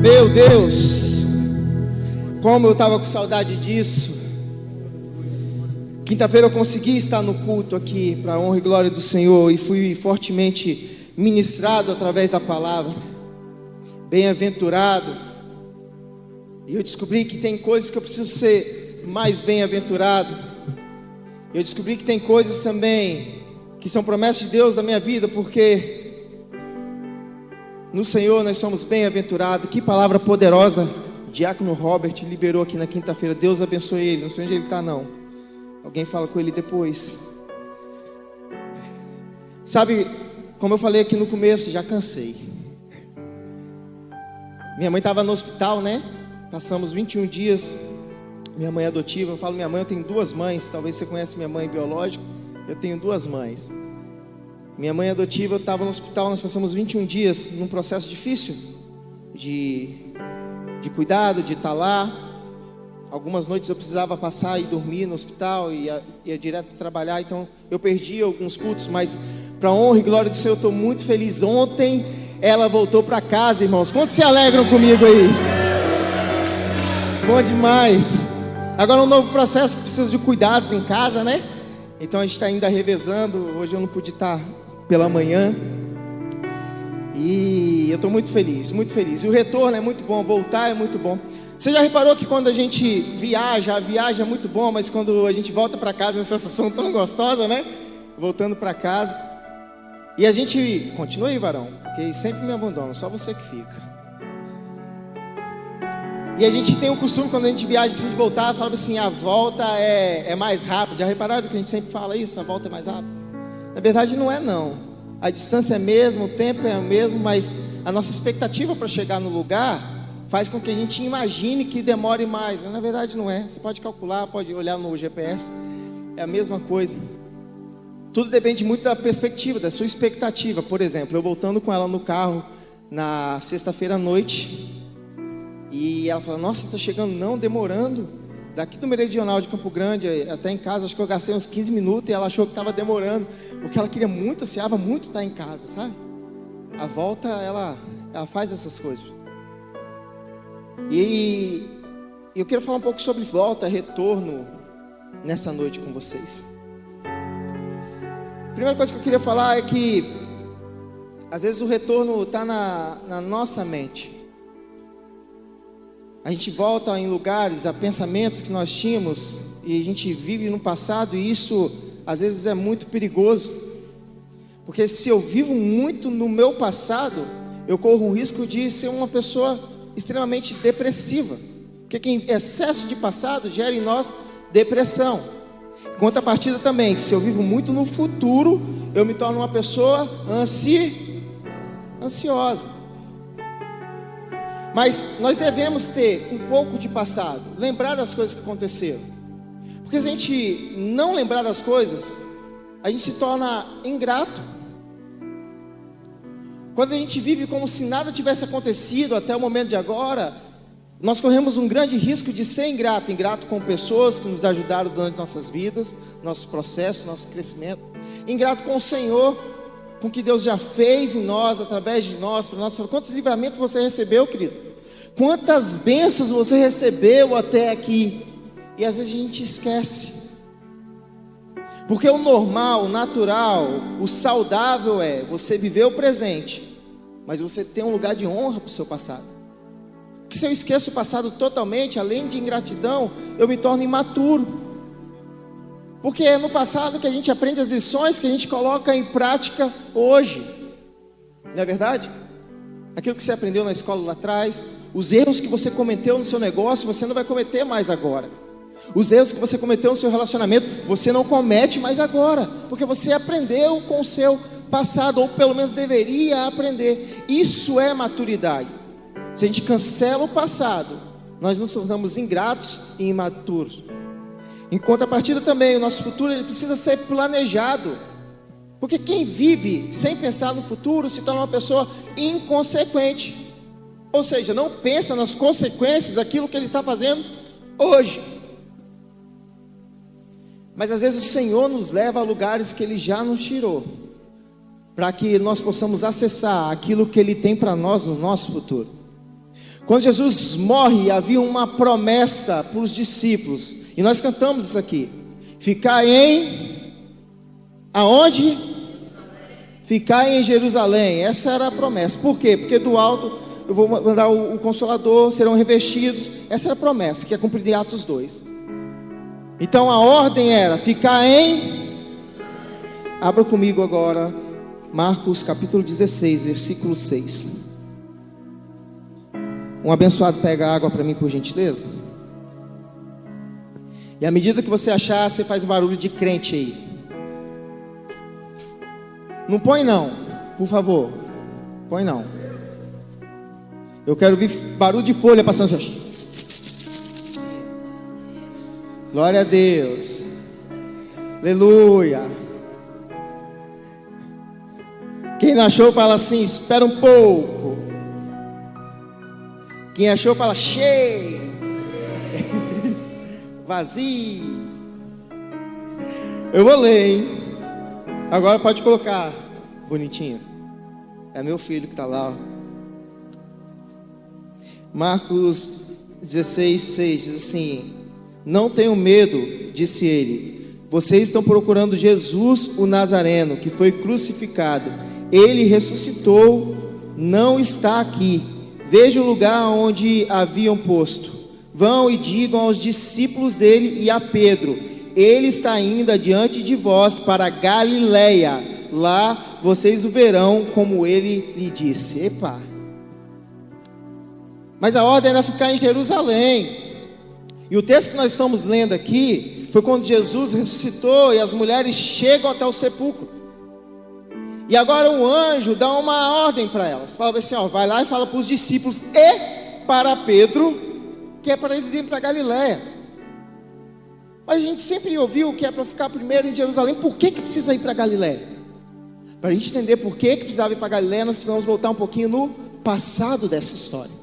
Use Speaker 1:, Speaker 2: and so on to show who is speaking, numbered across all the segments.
Speaker 1: Meu Deus, como eu estava com saudade disso. Quinta-feira eu consegui estar no culto aqui, para a honra e glória do Senhor, e fui fortemente ministrado através da palavra. Bem-aventurado. E eu descobri que tem coisas que eu preciso ser mais bem-aventurado. Eu descobri que tem coisas também que são promessas de Deus na minha vida, porque no Senhor nós somos bem-aventurados. Que palavra poderosa Diácono Robert liberou aqui na quinta-feira. Deus abençoe ele. Não sei onde ele está não. Alguém fala com ele depois. Sabe, como eu falei aqui no começo, já cansei. Minha mãe estava no hospital, né? Passamos 21 dias. Minha mãe é adotiva. Eu falo minha mãe, eu tenho duas mães. Talvez você conheça minha mãe biológica. Eu tenho duas mães. Minha mãe adotiva, eu estava no hospital. Nós passamos 21 dias num processo difícil de cuidado, de estar lá. Algumas noites eu precisava passar e dormir no hospital, ia direto para trabalhar. Então eu perdi alguns cultos, mas para honra e glória do Senhor, eu estou muito feliz. Ontem ela voltou para casa, irmãos. Quantos se alegram comigo aí? Bom demais. Agora um novo processo que precisa de cuidados em casa, né? Então a gente está ainda revezando. Hoje eu não pude estar pela manhã. E eu estou muito feliz, muito feliz. E o retorno é muito bom, voltar é muito bom. Você já reparou que quando a gente viaja, a viagem é muito bom, mas quando a gente volta para casa é uma sensação tão gostosa, né? Voltando para casa. E a gente... Continua aí, varão, porque sempre me abandonam, só você que fica. E a gente tem o costume, quando a gente viaja, assim, de voltar, fala assim, a volta é mais rápida. Já repararam que a gente sempre fala isso? A volta é mais rápida? Na verdade não é não. A distância é a mesma, o tempo é o mesmo, mas a nossa expectativa para chegar no lugar faz com que a gente imagine que demore mais. Mas na verdade não é. Você pode calcular, pode olhar no GPS. É a mesma coisa. Tudo depende muito da perspectiva, da sua expectativa. Por exemplo, eu voltando com ela no carro na sexta-feira à noite, e ela falou, nossa, está chegando não, demorando. Daqui do Meridional de Campo Grande até em casa, acho que eu gastei uns 15 minutos, e ela achou que estava demorando, porque ela queria muito, ansiava muito estar em casa, sabe? A volta, ela faz essas coisas. E eu quero falar um pouco sobre volta, retorno, nessa noite com vocês. A primeira coisa que eu queria falar é que às vezes o retorno está na nossa mente. A gente volta em lugares, a pensamentos que nós tínhamos, e a gente vive no passado, e isso às vezes é muito perigoso, porque se eu vivo muito no meu passado, eu corro um risco de ser uma pessoa extremamente depressiva, porque excesso de passado gera em nós depressão. Contrapartida também, que se eu vivo muito no futuro, eu me torno uma pessoa ansiosa. Mas nós devemos ter um pouco de passado, lembrar das coisas que aconteceram, porque se a gente não lembrar das coisas, a gente se torna ingrato. Quando a gente vive como se nada tivesse acontecido até o momento de agora, nós corremos um grande risco de ser ingrato com pessoas que nos ajudaram durante nossas vidas, nossos processos, nosso crescimento, ingrato com o Senhor, com o que Deus já fez em nós, através de nós, para nós. Quantos livramentos você recebeu, querido? Quantas bênçãos você recebeu até aqui? E às vezes a gente esquece, porque o normal, o natural, o saudável é você viver o presente, mas você tem um lugar de honra para o seu passado. Porque se eu esqueço o passado totalmente, além de ingratidão, eu me torno imaturo. Porque é no passado que a gente aprende as lições que a gente coloca em prática hoje. Não é verdade? Aquilo que você aprendeu na escola lá atrás, os erros que você cometeu no seu negócio, você não vai cometer mais agora. Os erros que você cometeu no seu relacionamento, você não comete mais agora, porque você aprendeu com o seu passado, ou pelo menos deveria aprender. Isso é maturidade. Se a gente cancela o passado, nós nos tornamos ingratos e imaturos. Em contrapartida também, o nosso futuro ele precisa ser planejado, porque quem vive sem pensar no futuro se torna uma pessoa inconsequente, ou seja, não pensa nas consequências daquilo que ele está fazendo hoje. Mas às vezes o Senhor nos leva a lugares que Ele já nos tirou, para que nós possamos acessar aquilo que Ele tem para nós no nosso futuro. Quando Jesus morre, havia uma promessa para os discípulos, e nós cantamos isso aqui: ficar em, aonde? Ficar em Jerusalém. Essa era a promessa. Por quê? Porque do alto eu vou mandar o Consolador, serão revestidos. Essa era a promessa, que é cumprida em Atos 2. Então a ordem era ficar em... Abra comigo agora Marcos capítulo 16, versículo 6. Um abençoado pega água para mim, por gentileza. E à medida que você achar, você faz um barulho de crente aí. Não põe não, por favor. Põe não. Eu quero ouvir barulho de folha passando assim. Glória a Deus. Aleluia. Quem não achou fala assim: espera um pouco. Quem achou fala cheio. Vazio. Eu vou ler, hein? Agora pode colocar. Bonitinho. É meu filho que está lá, ó. Marcos 16, 6 diz assim: não tenham medo, disse ele. Vocês estão procurando Jesus, o Nazareno, que foi crucificado. Ele ressuscitou, não está aqui. Veja o lugar onde haviam posto. Vão e digam aos discípulos dele e a Pedro: ele está indo adiante de vós para Galileia. Lá vocês o verão, como ele lhe disse. Epa! Mas a ordem era ficar em Jerusalém. E o texto que nós estamos lendo aqui foi quando Jesus ressuscitou e as mulheres chegam até o sepulcro. E agora um anjo dá uma ordem para elas. Fala assim, ó, vai lá e fala para os discípulos e para Pedro, que é para eles irem para Galileia. Mas a gente sempre ouviu que é para ficar primeiro em Jerusalém. Por que precisa ir para Galileia? Para a gente entender por que precisava ir para Galileia, nós precisamos voltar um pouquinho no passado dessa história.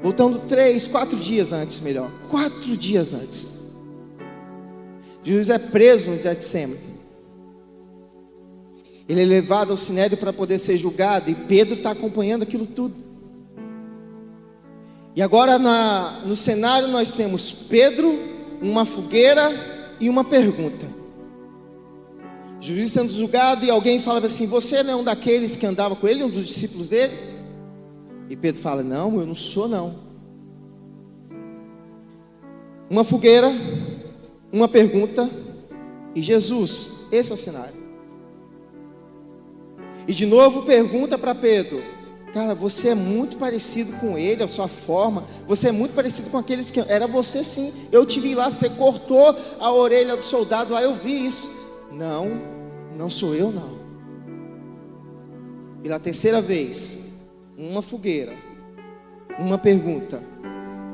Speaker 1: Voltando 3, 4 dias antes, melhor. 4 dias antes. Jesus é preso no Getsemane. Ele é levado ao Sinédrio para poder ser julgado. E Pedro está acompanhando aquilo tudo. E agora no cenário nós temos Pedro, uma fogueira e uma pergunta. Jesus sendo julgado e alguém fala assim: você não é um daqueles que andava com ele, um dos discípulos dele? E Pedro fala: não, eu não sou não. Uma fogueira, uma pergunta e Jesus. Esse é o cenário. E de novo pergunta para Pedro: cara, você é muito parecido com ele, a sua forma. Você é muito parecido com aqueles que... Era você sim, eu te vi lá, você cortou a orelha do soldado lá, eu vi isso. Não, não sou eu não. Pela terceira vez, uma fogueira, uma pergunta,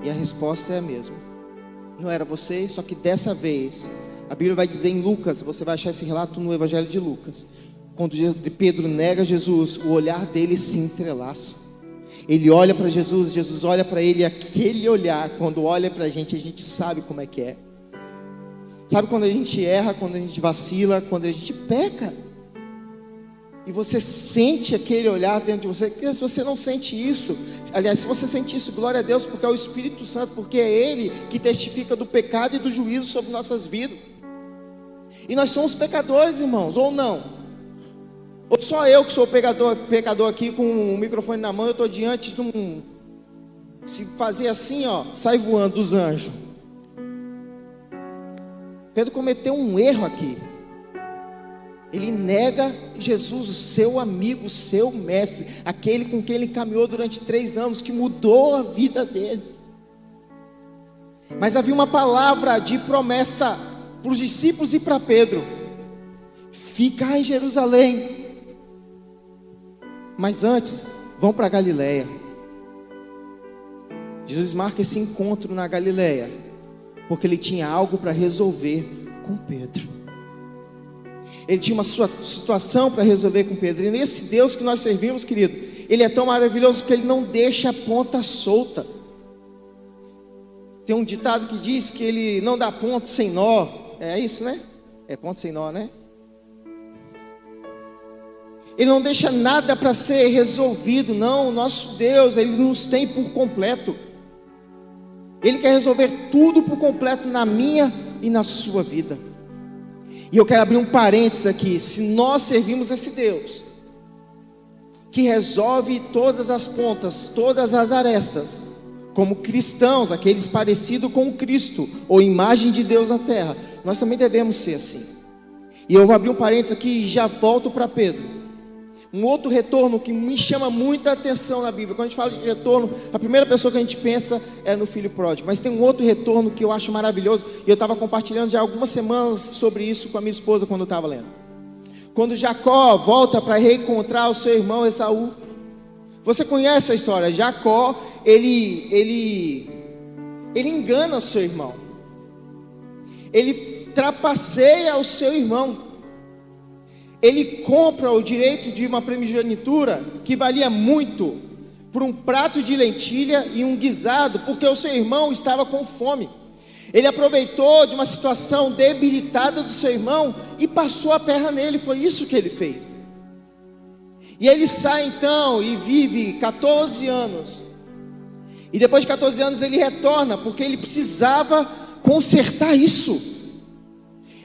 Speaker 1: e a resposta é a mesma. Não era você, só que dessa vez, a Bíblia vai dizer em Lucas, você vai achar esse relato no Evangelho de Lucas. Quando Pedro nega Jesus, o olhar dele se entrelaça. Ele olha para Jesus, Jesus olha para ele, e aquele olhar, quando olha para a gente sabe como é que é. Sabe quando a gente erra, quando a gente vacila, quando a gente peca? E você sente aquele olhar dentro de você. Porque se você não sente isso, aliás, se você sente isso, glória a Deus, porque é o Espírito Santo, porque é Ele que testifica do pecado e do juízo sobre nossas vidas. E nós somos pecadores, irmãos, ou não? Ou só eu que sou pecador aqui com o microfone na mão, eu estou diante de um... Se fazer assim, ó, sai voando dos anjos. Pedro cometeu um erro aqui. Ele nega Jesus, o seu amigo, o seu mestre, aquele com quem ele caminhou durante 3 anos, que mudou a vida dele. Mas havia uma palavra de promessa para os discípulos e para Pedro: ficar em Jerusalém. Mas antes, vão para Galileia. Jesus marca esse encontro na Galileia, porque ele tinha algo para resolver com Pedro. Ele tinha uma sua situação para resolver com Pedro. E nesse Deus que nós servimos, querido, Ele é tão maravilhoso que Ele não deixa a ponta solta. Tem um ditado que diz que Ele não dá ponto sem nó. É isso, né? É ponto sem nó, né? Ele não deixa nada para ser resolvido, não. O nosso Deus, Ele nos tem por completo. Ele quer resolver tudo por completo na minha e na sua vida. E eu quero abrir um parênteses aqui. Se nós servimos esse Deus, que resolve todas as pontas, todas as arestas, como cristãos, aqueles parecidos com Cristo, ou imagem de Deus na terra, nós também devemos ser assim. E eu vou abrir um parênteses aqui e já volto para Pedro. Um outro retorno que me chama muita atenção na Bíblia. Quando a gente fala de retorno, a primeira pessoa que a gente pensa é no filho pródigo. Mas tem um outro retorno que eu acho maravilhoso. E eu estava compartilhando já algumas semanas sobre isso com a minha esposa quando eu estava lendo. Quando Jacó volta para reencontrar o seu irmão Esaú. Você conhece a história? Jacó, ele engana o seu irmão. Ele trapaceia o seu irmão. Ele compra o direito de uma primogenitura que valia muito por um prato de lentilha e um guisado, porque o seu irmão estava com fome. Ele aproveitou de uma situação debilitada do seu irmão e passou a perna nele. Foi isso que ele fez. E ele sai então e vive 14 anos. E depois de 14 anos ele retorna, porque ele precisava consertar isso.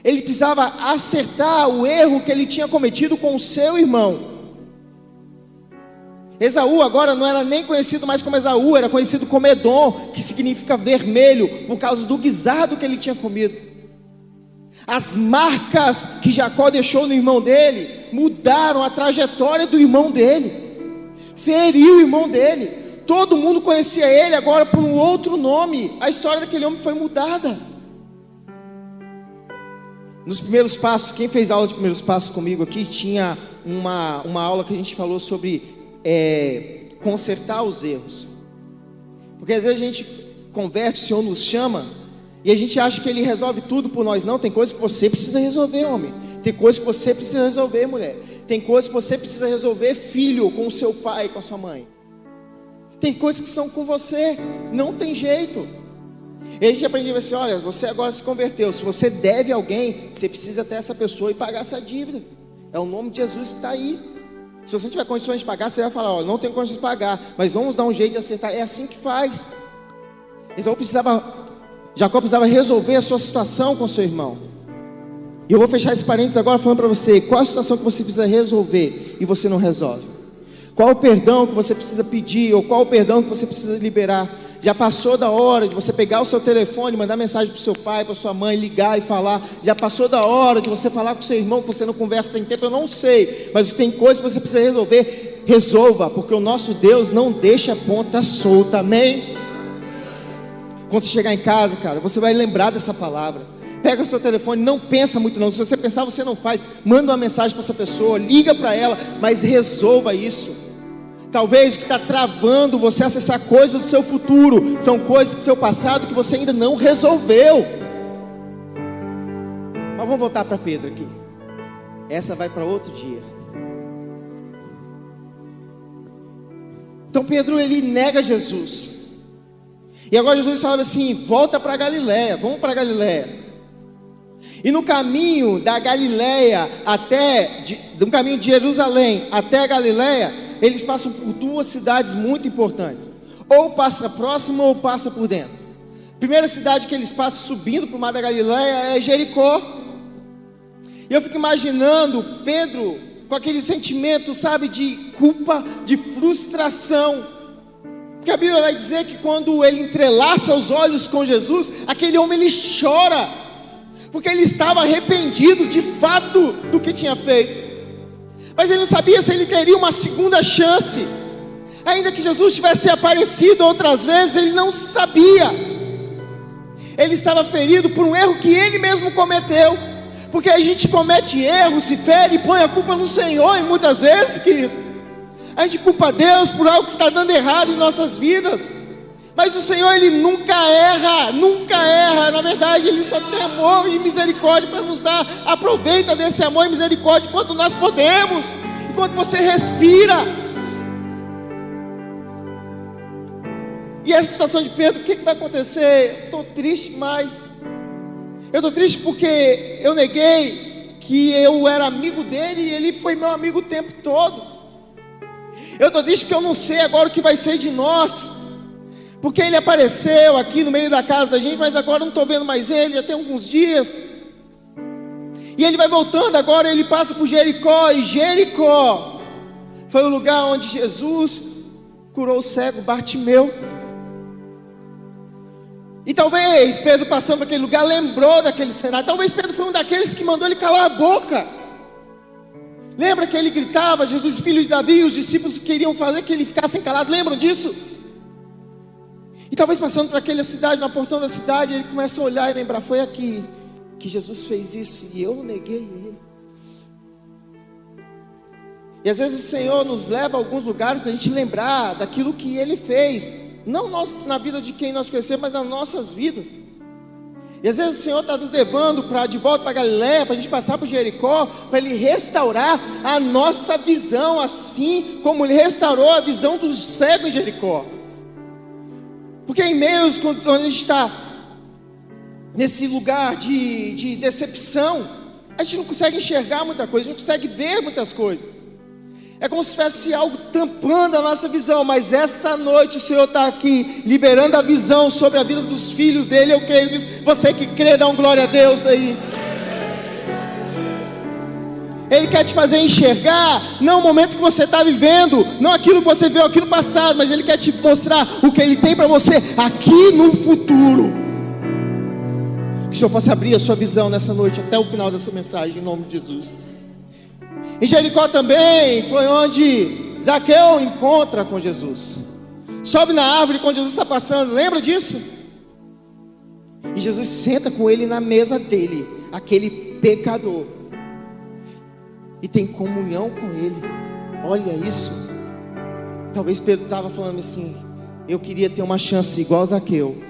Speaker 1: Ele precisava acertar o erro que ele tinha cometido com o seu irmão. Esaú agora não era nem conhecido mais como Esaú, era conhecido como Edom, que significa vermelho, por causa do guisado que ele tinha comido. As marcas que Jacó deixou no irmão dele mudaram a trajetória do irmão dele, feriu o irmão dele. Todo mundo conhecia ele agora por um outro nome. A história daquele homem foi mudada. Nos primeiros passos, quem fez aula de primeiros passos comigo aqui, tinha uma aula que a gente falou sobre consertar os erros. Porque às vezes a gente converte, o Senhor nos chama, e a gente acha que Ele resolve tudo por nós. Não, tem coisas que você precisa resolver, homem. Tem coisas que você precisa resolver, mulher. Tem coisas que você precisa resolver, filho, com o seu pai, com a sua mãe. Tem coisas que são com você, não tem jeito. E a gente aprendeu assim, olha, você agora se converteu, se você deve a alguém, você precisa ter essa pessoa e pagar essa dívida. É o nome de Jesus que está aí. Se você não tiver condições de pagar, você vai falar, olha, não tenho condições de pagar, mas vamos dar um jeito de acertar. É assim que faz. Jacó precisava resolver a sua situação com seu irmão. E eu vou fechar esse parênteses agora falando para você, qual a situação que você precisa resolver e você não resolve? Qual o perdão que você precisa pedir, ou qual o perdão que você precisa liberar? Já passou da hora de você pegar o seu telefone, mandar mensagem para o seu pai, para sua mãe, ligar e falar. Já passou da hora de você falar com o seu irmão que você não conversa tem tempo, eu não sei. Mas tem coisas que você precisa resolver, resolva, porque o nosso Deus não deixa a ponta solta, amém? Quando você chegar em casa, cara, você vai lembrar dessa palavra. Pega o seu telefone, não pensa muito não. Se você pensar, você não faz. Manda uma mensagem para essa pessoa, liga para ela, mas resolva isso. Talvez o que está travando você acessar coisas do seu futuro são coisas do seu passado que você ainda não resolveu. Mas vamos voltar para Pedro aqui. Essa vai para outro dia. Então Pedro, ele nega Jesus. E agora Jesus fala assim, volta para Galileia, vamos para Galileia. E no caminho da Galileia no caminho de Jerusalém até a Galileia, eles passam por duas cidades muito importantes. Ou passa próximo ou passa por dentro. A primeira cidade que eles passam subindo para o mar da Galileia é Jericó. E eu fico imaginando Pedro com aquele sentimento, sabe, de culpa, de frustração. Porque a Bíblia vai dizer que quando ele entrelaça os olhos com Jesus, aquele homem ele chora, porque ele estava arrependido de fato do que tinha feito. Mas ele não sabia se ele teria uma segunda chance. Ainda que Jesus tivesse aparecido outras vezes, ele não sabia. Ele estava ferido por um erro que ele mesmo cometeu. Porque a gente comete erros, se fere e põe a culpa no Senhor. E muitas vezes, querido, a gente culpa Deus por algo que está dando errado em nossas vidas. Mas o Senhor, Ele nunca erra, nunca erra. Na verdade, Ele só tem amor e misericórdia para nos dar. Aproveita desse amor e misericórdia enquanto nós podemos, enquanto você respira. E essa situação de Pedro, o que vai acontecer? Eu estou triste demais. Eu estou triste porque eu neguei que eu era amigo dele e ele foi meu amigo o tempo todo. Eu estou triste porque eu não sei agora o que vai ser de nós, porque ele apareceu aqui no meio da casa da gente, mas agora não estou vendo mais ele, já tem alguns dias. E ele vai voltando agora, ele passa por Jericó, e Jericó foi o lugar onde Jesus curou o cego Bartimeu. E talvez Pedro, passando por aquele lugar, lembrou daquele cenário. Talvez Pedro foi um daqueles que mandou ele calar a boca. Lembra que ele gritava, Jesus, filho de Davi, e os discípulos queriam fazer que ele ficasse calado, lembram disso? E talvez passando por aquela cidade, na portão da cidade, ele começa a olhar e lembrar, foi aqui que Jesus fez isso e eu neguei ele. E às vezes o Senhor nos leva a alguns lugares para a gente lembrar daquilo que Ele fez, não na vida de quem nós conhecemos, mas nas nossas vidas. E às vezes o Senhor está nos levando de volta para Galiléia, para a gente passar por Jericó, para Ele restaurar a nossa visão, assim como Ele restaurou a visão dos cegos em Jericó. Porque em meios, quando a gente está nesse lugar de decepção, a gente não consegue enxergar muita coisa, não consegue ver muitas coisas. É como se tivesse algo tampando a nossa visão, mas essa noite o Senhor está aqui, liberando a visão sobre a vida dos filhos dele. Eu creio nisso. Você que crê, dá um glória a Deus aí. Ele quer te fazer enxergar, não o momento que você está vivendo, não aquilo que você viu aqui no passado, mas Ele quer te mostrar o que Ele tem para você aqui no futuro. Que o Senhor possa abrir a sua visão nessa noite, até o final dessa mensagem, em nome de Jesus. Em Jericó também foi onde Zaqueu encontra com Jesus. Sobe na árvore quando Jesus está passando, lembra disso? E Jesus senta com ele na mesa dele, aquele pecador, e tem comunhão com ele. Olha isso. Talvez Pedro estava falando assim, eu queria ter uma chance igual a Zaqueu,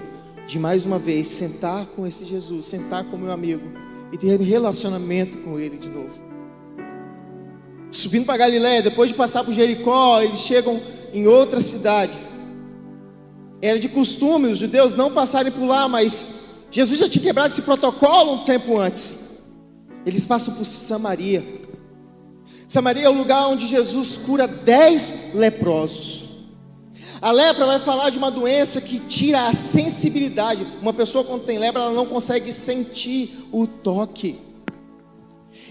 Speaker 1: de mais uma vez sentar com esse Jesus, sentar com meu amigo e ter relacionamento com ele de novo. Subindo para Galiléia, depois de passar por Jericó, eles chegam em outra cidade. Era de costume os judeus não passarem por lá, mas Jesus já tinha quebrado esse protocolo um tempo antes. Eles passam por Samaria. Samaria é o lugar onde Jesus cura 10 leprosos. A lepra vai falar de uma doença que tira a sensibilidade. Uma pessoa quando tem lepra, ela não consegue sentir o toque.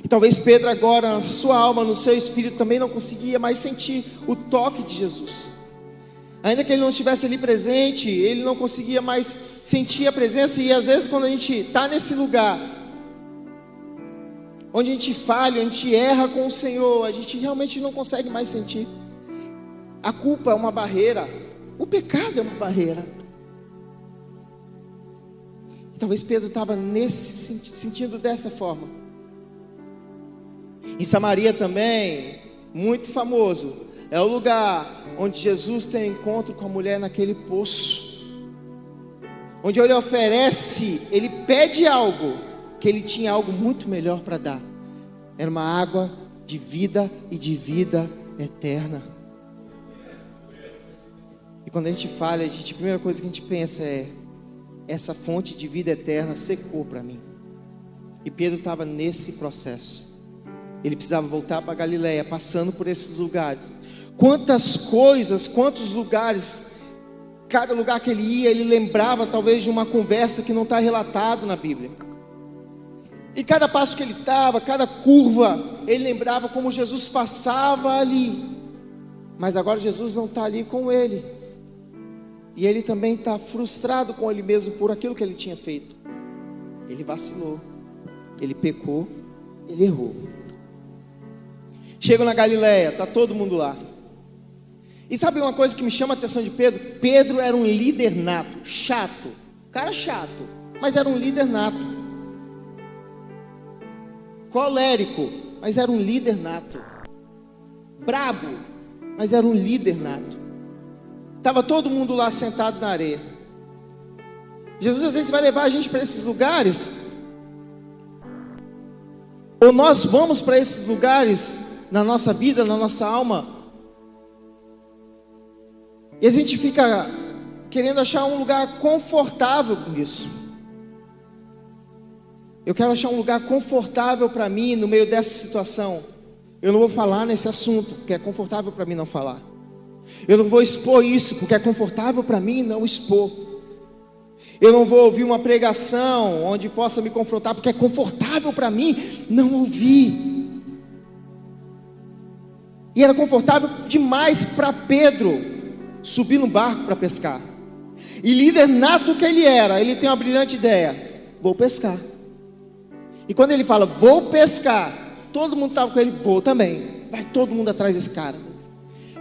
Speaker 1: E talvez Pedro agora, na sua alma, no seu espírito, também não conseguia mais sentir o toque de Jesus. Ainda que ele não estivesse ali presente, ele não conseguia mais sentir a presença. E às vezes quando a gente está nesse lugar, onde a gente falha, onde a gente erra com o Senhor, a gente realmente não consegue mais sentir. A culpa é uma barreira, o pecado é uma barreira. E talvez Pedro estava sentindo dessa forma. Em Samaria também, muito famoso, é o lugar onde Jesus tem um encontro com a mulher naquele poço, onde ele oferece, ele pede algo, que ele tinha algo muito melhor para dar. Era uma água de vida e de vida eterna. E quando a gente falha, a primeira coisa que a gente pensa é, essa fonte de vida eterna secou para mim. E Pedro estava nesse processo. Ele precisava voltar para Galiléia, passando por esses lugares. Quantas coisas, quantos lugares, cada lugar que ele ia, ele lembrava talvez de uma conversa que não está relatado na Bíblia. E cada passo que ele estava, cada curva, ele lembrava como Jesus passava ali. Mas agora Jesus não está ali com ele. E ele também está frustrado com ele mesmo por aquilo que ele tinha feito. Ele vacilou, ele pecou, ele errou. Chegam na Galiléia, está todo mundo lá. E sabe uma coisa que me chama a atenção de Pedro? Pedro era um líder nato, chato, cara chato, mas era um líder nato. Colérico, mas era um líder nato. Brabo, mas era um líder nato. Estava todo mundo lá sentado na areia. Jesus às vezes vai levar a gente para esses lugares, ou nós vamos para esses lugares na nossa vida, na nossa alma, e a gente fica querendo achar um lugar confortável com isso. Eu quero achar um lugar confortável para mim no meio dessa situação. Eu não vou falar nesse assunto, porque é confortável para mim não falar. Eu não vou expor isso, porque é confortável para mim não expor. Eu não vou ouvir uma pregação onde possa me confrontar, porque é confortável para mim não ouvir. E era confortável demais para Pedro subir no barco para pescar. E líder nato que ele era, ele tem uma brilhante ideia: vou pescar. E quando ele fala, vou pescar, todo mundo estava com ele, vou também. Vai todo mundo atrás desse cara.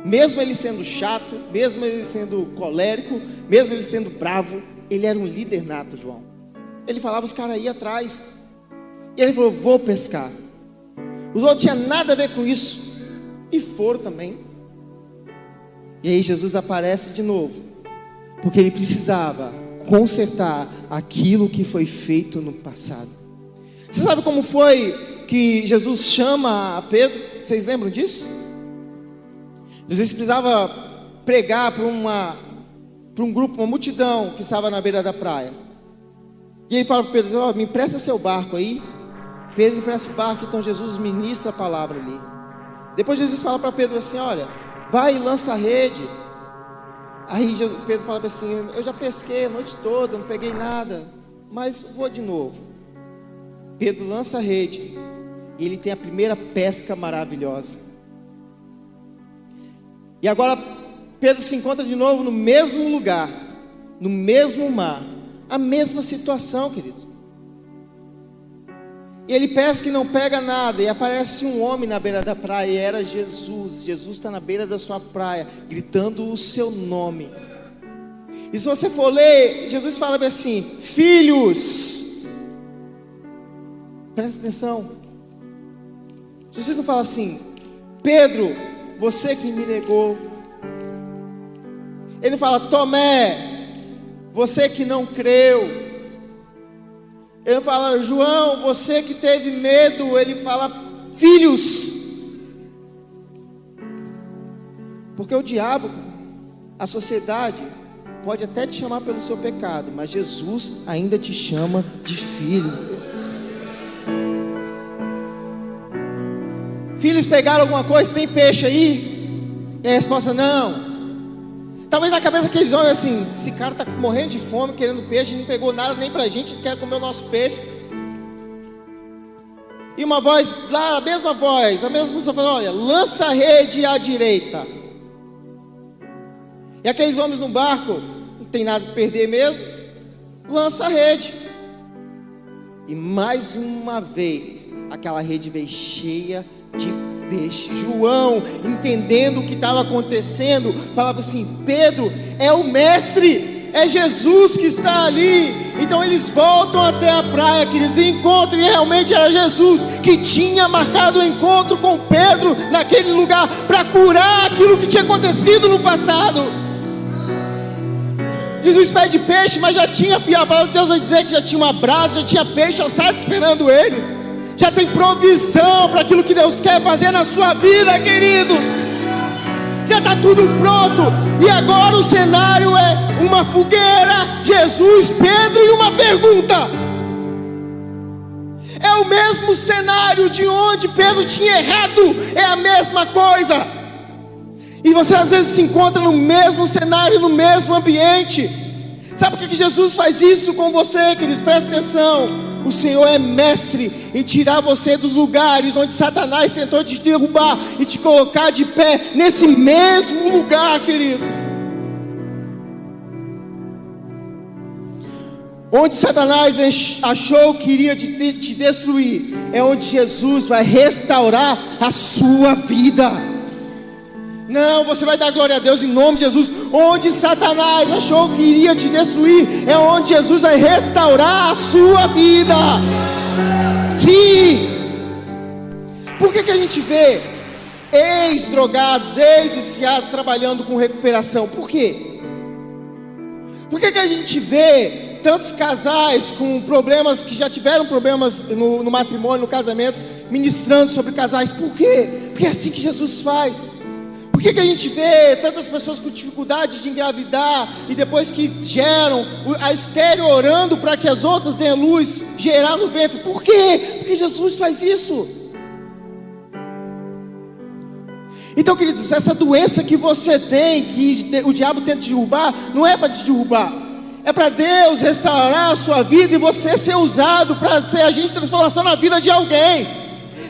Speaker 1: Mesmo ele sendo chato, mesmo ele sendo colérico, mesmo ele sendo bravo, ele era um líder nato, João. Ele falava, os caras iam atrás. E ele falou, vou pescar. Os outros tinham nada a ver com isso. E foram também. E aí Jesus aparece de novo, porque ele precisava consertar aquilo que foi feito no passado. Você sabe como foi que Jesus chama a Pedro? Vocês lembram disso? Jesus precisava pregar para um grupo, uma multidão que estava na beira da praia. E ele fala para Pedro, me empresta seu barco aí. Pedro empresta o barco, então Jesus ministra a palavra ali. Depois Jesus fala para Pedro assim, olha, vai e lança a rede. Aí Pedro fala assim, eu já pesquei a noite toda, não peguei nada, mas vou de novo. Pedro lança a rede, e ele tem a primeira pesca maravilhosa. E agora Pedro se encontra de novo no mesmo lugar, no mesmo mar, a mesma situação, querido. E ele pesca e não pega nada, e aparece um homem na beira da praia, e era Jesus. Jesus está na beira da sua praia, gritando o seu nome. E se você for ler, Jesus fala bem assim, filhos, presta atenção. Jesus não fala assim, Pedro, você que me negou. Ele não fala, Tomé, você que não creu. Ele não fala, João, você que teve medo. Ele fala, filhos. Porque o diabo, a sociedade, pode até te chamar pelo seu pecado, mas Jesus ainda te chama de filho. Filhos pegaram alguma coisa, tem peixe aí? E a resposta, não. Talvez na cabeça daqueles homens assim, esse cara está morrendo de fome, querendo peixe, não pegou nada nem pra gente, quer comer o nosso peixe. E uma voz, lá a mesma pessoa falando, olha, lança a rede à direita. E aqueles homens no barco, não tem nada que perder mesmo, lança a rede. E mais uma vez, aquela rede veio cheia de peixe. João, entendendo o que estava acontecendo, falava assim, Pedro, é o mestre, é Jesus que está ali. Então eles voltam até a praia, queridos, e encontram, e realmente era Jesus que tinha marcado o encontro com Pedro naquele lugar, para curar aquilo que tinha acontecido no passado. Jesus pede peixe, mas já tinha, a palavra de Deus vai dizer que já tinha uma brasa, já tinha peixe assado esperando eles. Já tem provisão para aquilo que Deus quer fazer na sua vida, querido. Já está tudo pronto. E agora o cenário é uma fogueira, Jesus, Pedro e uma pergunta. É o mesmo cenário de onde Pedro tinha errado. É a mesma coisa. E você às vezes se encontra no mesmo cenário, no mesmo ambiente. Sabe por que Jesus faz isso com você, queridos? Presta atenção. O Senhor é mestre em tirar você dos lugares onde Satanás tentou te derrubar e te colocar de pé nesse mesmo lugar, queridos. Onde Satanás achou que iria te destruir, é onde Jesus vai restaurar a sua vida. Não, você vai dar glória a Deus em nome de Jesus. Onde Satanás achou que iria te destruir, é onde Jesus vai restaurar a sua vida. Sim. Por que a gente vê ex-drogados, ex-viciados trabalhando com recuperação? Por quê? Por que a gente vê tantos casais com problemas, que já tiveram problemas no matrimônio, no casamento, ministrando sobre casais? Por quê? Porque é assim que Jesus faz. Por que a gente vê tantas pessoas com dificuldade de engravidar e depois que geram, a estéril orando para que as outras deem luz, gerar no ventre? Por quê? Porque Jesus faz isso. Então, queridos, essa doença que você tem, que o diabo tenta te derrubar, não é para te derrubar, é para Deus restaurar a sua vida e você ser usado para ser agente de transformação na vida de alguém.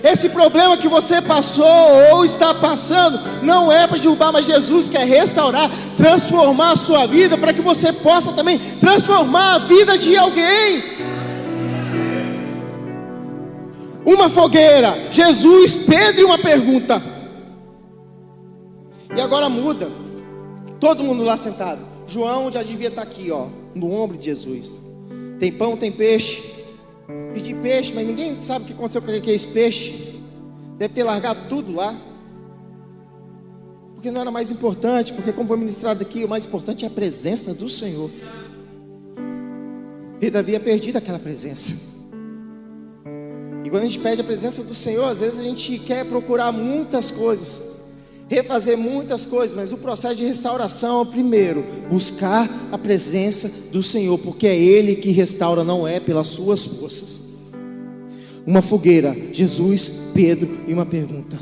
Speaker 1: Esse problema que você passou ou está passando não é para derrubar, mas Jesus quer restaurar, transformar a sua vida para que você possa também transformar a vida de alguém. Uma fogueira, Jesus, Pedro e uma pergunta. E agora muda. Todo mundo lá sentado. João já devia estar aqui, ó, no ombro de Jesus. Tem pão, tem peixe. Pedi peixe, mas ninguém sabe o que aconteceu com aquele peixe. Deve ter largado tudo lá. Porque não era mais importante. Porque como foi ministrado aqui, o mais importante é a presença do Senhor. Pedro havia perdido aquela presença. E quando a gente perde a presença do Senhor, às vezes a gente quer procurar muitas coisas, refazer muitas coisas, mas o processo de restauração é primeiro buscar a presença do Senhor, porque é Ele que restaura, não é pelas suas forças. Uma fogueira, Jesus, Pedro e uma pergunta.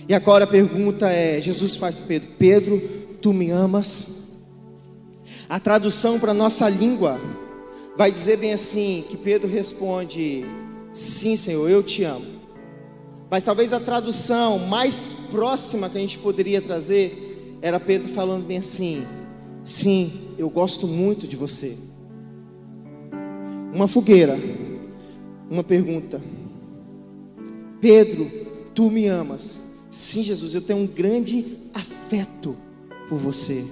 Speaker 1: E agora a pergunta é, Jesus faz para Pedro: Pedro, tu me amas? A tradução para a nossa língua vai dizer bem assim, que Pedro responde: sim, Senhor, eu te amo. Mas talvez a tradução mais próxima que a gente poderia trazer era Pedro falando bem assim: sim, eu gosto muito de você. Uma fogueira, uma pergunta: Pedro, tu me amas? Sim, Jesus, eu tenho um grande afeto por você.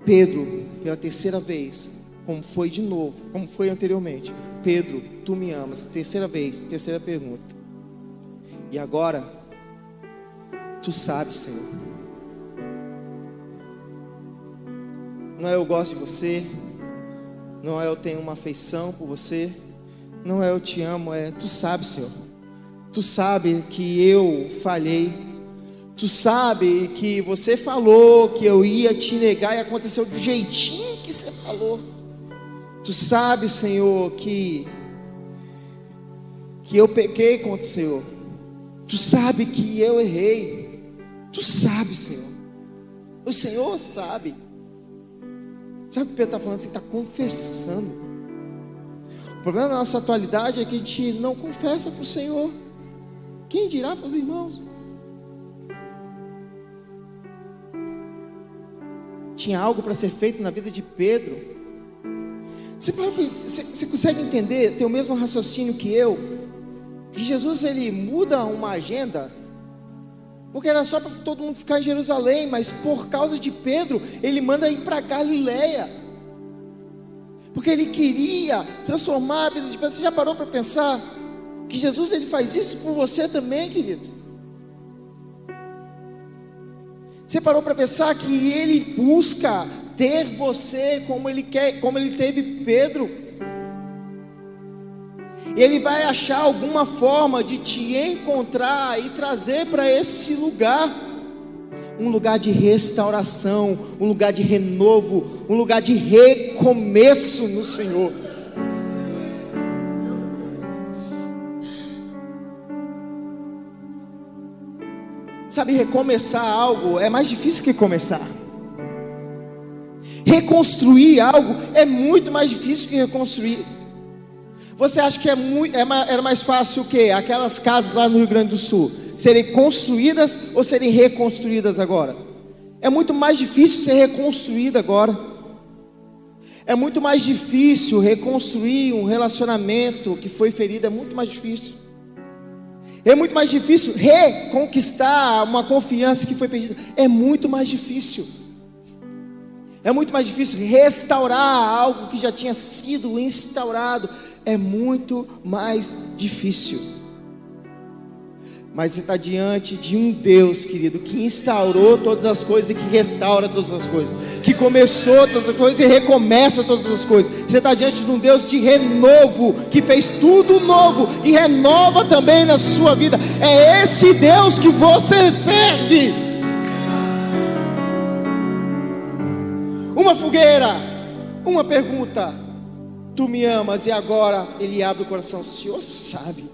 Speaker 1: Pedro, pela terceira vez, como foi de novo, como foi anteriormente: Pedro, tu me amas? Terceira vez, terceira pergunta. E agora, tu sabes, Senhor. Não é eu gosto de você, não é eu tenho uma afeição por você, não é eu te amo, é tu sabes, Senhor. Tu sabe que eu falhei. Tu sabe que você falou que eu ia te negar e aconteceu do jeitinho que você falou. Tu sabe, Senhor, que eu pequei contra o Senhor. Tu sabe que eu errei. Tu sabe, Senhor. O Senhor sabe. Sabe o que Pedro está falando? Assim, está confessando. O problema da nossa atualidade é que a gente não confessa para o Senhor. Quem dirá para os irmãos? Tinha algo para ser feito na vida de Pedro. Você consegue entender, ter o mesmo raciocínio que eu? Que Jesus, ele muda uma agenda, porque era só para todo mundo ficar em Jerusalém, mas por causa de Pedro, ele manda ir para Galileia, porque ele queria transformar a vida de Pedro. Você já parou para pensar que Jesus, ele faz isso por você também, querido? Você parou para pensar que ele busca ter você como ele quer, como ele teve Pedro? Ele vai achar alguma forma de te encontrar e trazer para esse lugar, um lugar de restauração, um lugar de renovo, um lugar de recomeço no Senhor. Sabe, recomeçar algo é mais difícil que começar. Reconstruir algo é muito mais difícil que reconstruir. Você acha que era mais fácil o quê? Aquelas casas lá no Rio Grande do Sul serem construídas ou serem reconstruídas agora? É muito mais difícil ser reconstruída agora. É muito mais difícil reconstruir um relacionamento que foi ferido, é muito mais difícil. É muito mais difícil reconquistar uma confiança que foi perdida. É muito mais difícil. É muito mais difícil restaurar algo que já tinha sido instaurado. É muito mais difícil. Mas você está diante de um Deus, querido, que instaurou todas as coisas e que restaura todas as coisas, que começou todas as coisas e recomeça todas as coisas. Você está diante de um Deus de renovo, que fez tudo novo e renova também na sua vida. É esse Deus que você serve. Uma fogueira, uma pergunta: tu me amas? E agora ele abre o coração: o Senhor sabe.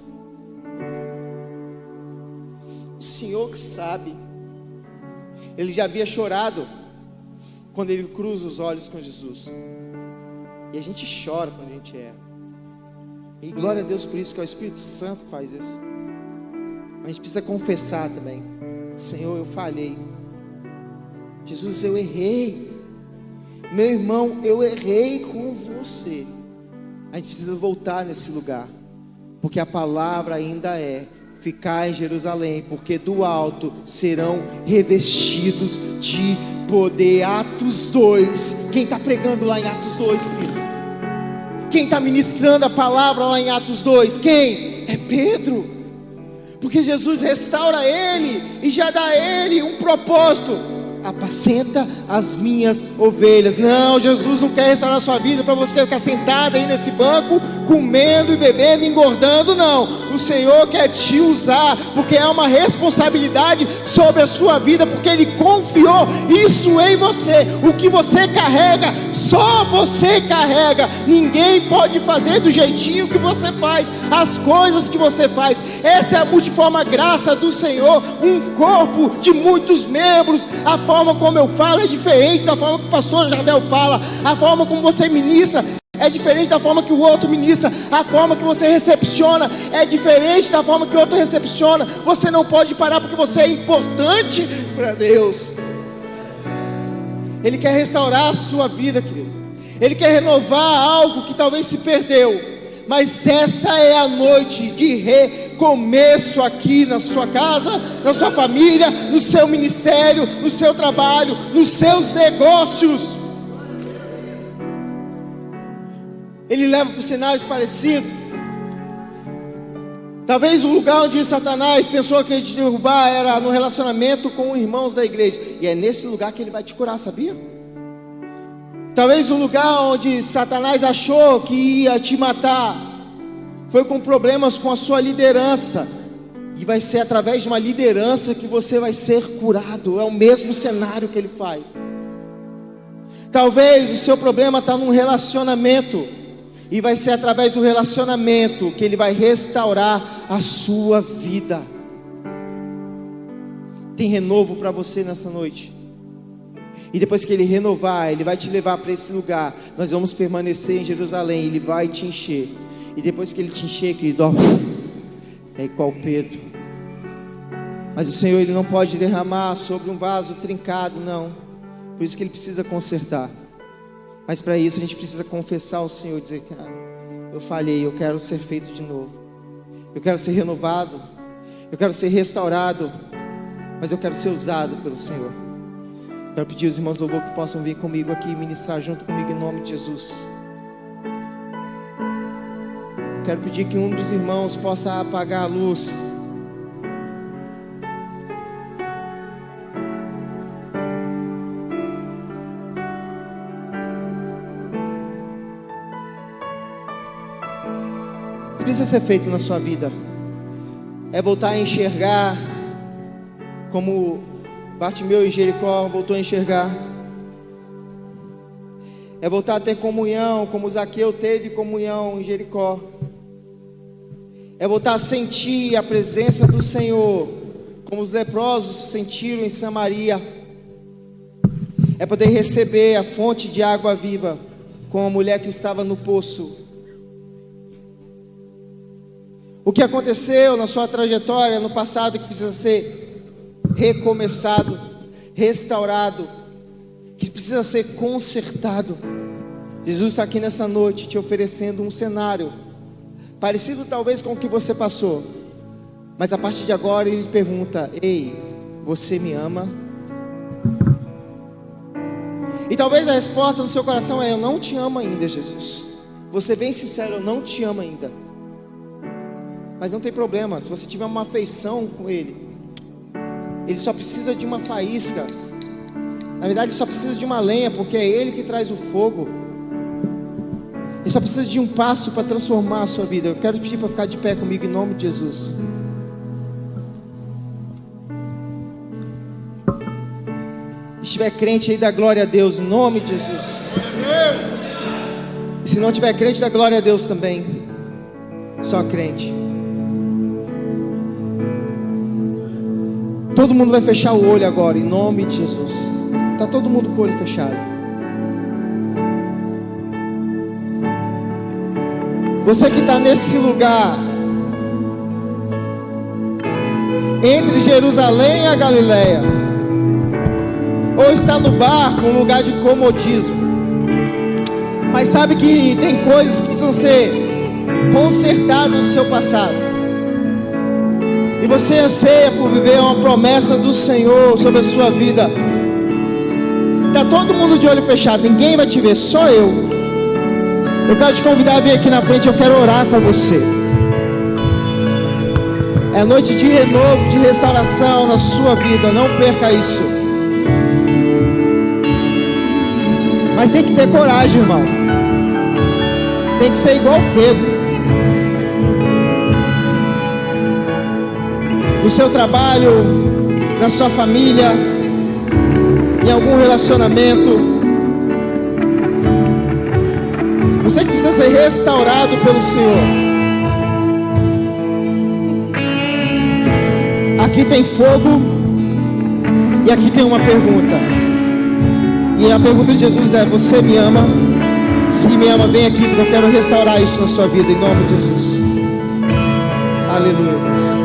Speaker 1: O Senhor que sabe. Ele já havia chorado quando ele cruza os olhos com Jesus. E a gente chora quando a gente erra. E glória a Deus por isso, que é o Espírito Santo que faz isso. Mas a gente precisa confessar também: Senhor, eu falhei. Jesus, eu errei. Meu irmão, eu errei com você. A gente precisa voltar nesse lugar, porque a palavra ainda é: ficar em Jerusalém, porque do alto serão revestidos de poder. Atos 2. Quem está pregando lá em Atos 2, querido? Quem está ministrando a palavra lá em Atos 2? Quem? É Pedro. Porque Jesus restaura ele e já dá a ele um propósito: apacenta as minhas ovelhas. Não, Jesus não quer restaurar a sua vida para você ficar sentado aí nesse banco, comendo e bebendo, engordando. Não, o Senhor quer te usar, porque é uma responsabilidade sobre a sua vida, porque Ele confiou isso em você. O que você carrega, só você carrega. Ninguém pode fazer do jeitinho que você faz, as coisas que você faz. Essa é a multiforme graça do Senhor, um corpo de muitos membros. A forma como eu falo é diferente da forma que o pastor Jardel fala. A forma como você ministra é diferente da forma que o outro ministra. A forma que você recepciona é diferente da forma que o outro recepciona. Você não pode parar, porque você é importante para Deus. Ele quer restaurar a sua vida, querido. Ele quer renovar algo que talvez se perdeu. Mas essa é a noite de recomeço aqui na sua casa, na sua família, no seu ministério, no seu trabalho, nos seus negócios. Ele leva para cenários parecidos. Talvez o lugar onde Satanás pensou que ele te derrubar era no relacionamento com irmãos da igreja. E é nesse lugar que ele vai te curar, sabia? Talvez o lugar onde Satanás achou que ia te matar foi com problemas com a sua liderança. E vai ser através de uma liderança que você vai ser curado. É o mesmo cenário que ele faz. Talvez o seu problema está num relacionamento, e vai ser através do relacionamento que ele vai restaurar a sua vida. Tem renovo para você nessa noite. E depois que ele renovar, ele vai te levar para esse lugar. Nós vamos permanecer em Jerusalém. Ele vai te encher. E depois que ele te encher, querido, ó, é igual Pedro. Mas o Senhor, ele não pode derramar sobre um vaso trincado, não. Por isso que ele precisa consertar. Mas para isso a gente precisa confessar ao Senhor e dizer: cara, eu falhei, eu quero ser feito de novo. Eu quero ser renovado. Eu quero ser restaurado. Mas eu quero ser usado pelo Senhor. Quero pedir aos irmãos do louvor que possam vir comigo aqui e ministrar junto comigo em nome de Jesus. Quero pedir que um dos irmãos possa apagar a luz. O que precisa ser feito na sua vida é voltar a enxergar como Bartimeu em Jericó voltou a enxergar. É voltar a ter comunhão, como Zaqueu teve comunhão em Jericó. É voltar a sentir a presença do Senhor, como os leprosos sentiram em Samaria. É poder receber a fonte de água viva, com a mulher que estava no poço. O que aconteceu na sua trajetória no passado que precisa ser recomeçado, restaurado, que precisa ser consertado. Jesus está aqui nessa noite te oferecendo um cenário parecido talvez com o que você passou, mas a partir de agora ele pergunta: ei, você me ama? E talvez a resposta no seu coração é: eu não te amo ainda, Jesus. Você bem sincero, eu não te amo ainda. Mas não tem problema, se você tiver uma afeição com Ele, Ele só precisa de uma faísca. Na verdade, Ele só precisa de uma lenha, porque é Ele que traz o fogo. Ele só precisa de um passo para transformar a sua vida. Eu quero pedir para ficar de pé comigo em nome de Jesus. Se tiver crente aí, dá glória a Deus em nome de Jesus. E se não tiver crente, dá glória a Deus também. Só crente. Todo mundo vai fechar o olho agora em nome de Jesus. Está todo mundo com o olho fechado. Você que está nesse lugar, entre Jerusalém e a Galileia, ou está no barco, um lugar de comodismo, mas sabe que tem coisas que precisam ser consertadas no seu passado, e você anseia por viver uma promessa do Senhor sobre a sua vida. Está todo mundo de olho fechado, ninguém vai te ver, só eu. Eu quero te convidar a vir aqui na frente, eu quero orar com você. É noite de renovo, de restauração na sua vida, não perca isso. Mas tem que ter coragem, irmão. Tem que ser igual Pedro. No seu trabalho, na sua família, em algum relacionamento, você precisa ser restaurado pelo Senhor. Aqui tem fogo e aqui tem uma pergunta. E a pergunta de Jesus é: você me ama? Se me ama, vem aqui, porque eu quero restaurar isso na sua vida, em nome de Jesus. Aleluia, Deus.